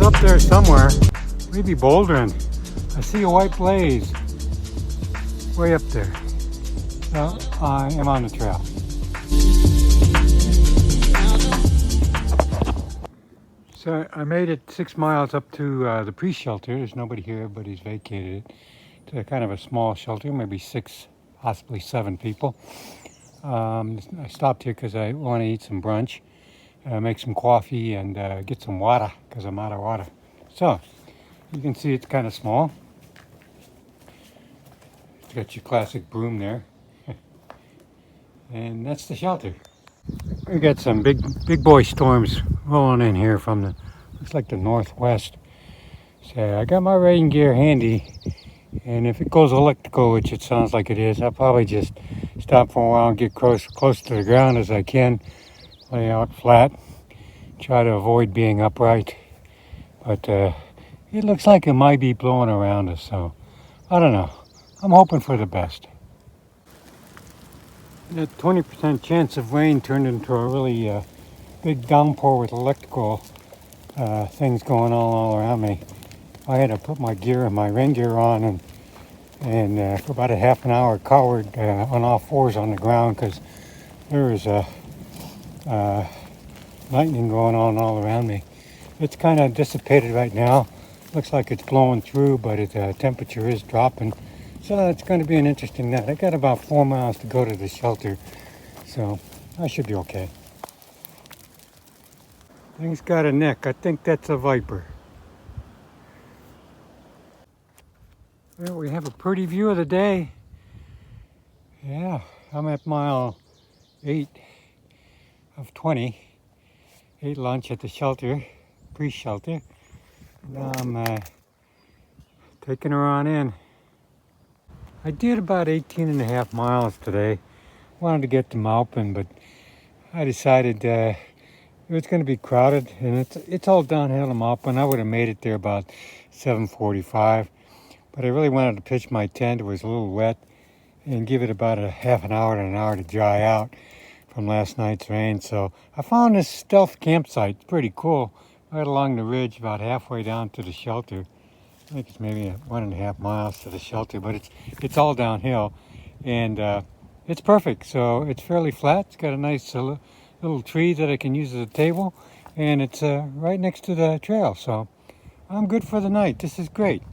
Up there somewhere, maybe bouldering. I see a white blaze way up there. So I am on the trail. So I made it 6 miles up to the pre-shelter. There's nobody here, everybody's vacated it. It's kind of a small shelter, maybe 6, possibly 7 people. I stopped here because I want to eat some brunch. Make some coffee and get some water because I'm out of water. So you can see it's kind of small. It's got your classic broom there. And that's the shelter. We got some big boy storms rolling in here from the, looks like the northwest. So I got my rain gear handy, and if it goes electrical, which it sounds like it is, I'll probably just stop for a while and get close to the ground as I can. Lay out flat, try to avoid being upright, but it looks like it might be blowing around us, so I don't know. I'm hoping for the best. That 20% chance of rain turned into a really big downpour with electrical things going on all around me. I had to put my rain gear on, and for about a half an hour cowered on all fours on the ground because there was lightning going on all around me. It's kind of dissipated right now. Looks like it's blowing through, but the temperature is dropping. So it's going to be an interesting night. I got about 4 miles to go to the shelter, so I should be okay. Thing's got a neck. I think that's a viper. Well, we have a pretty view of the day. Yeah, I'm at mile 8 of 20. Ate lunch at the shelter, pre-shelter. Now I'm taking her on in. I did about 18.5 miles today. Wanted to get to Maupin, but I decided it was going to be crowded, and it's all downhill to Maupin. I would have made it there about 7:45, but I really wanted to pitch my tent. It was a little wet, and give it about a half an hour to an hour to dry out from last night's rain. So I found this stealth campsite. It's pretty cool, right along the ridge, about halfway down to the shelter. I think it's maybe 1.5 miles to the shelter, but it's all downhill, and it's perfect. So it's fairly flat. It's got a nice little tree that I can use as a table, and it's right next to the trail. So I'm good for the night. This is great.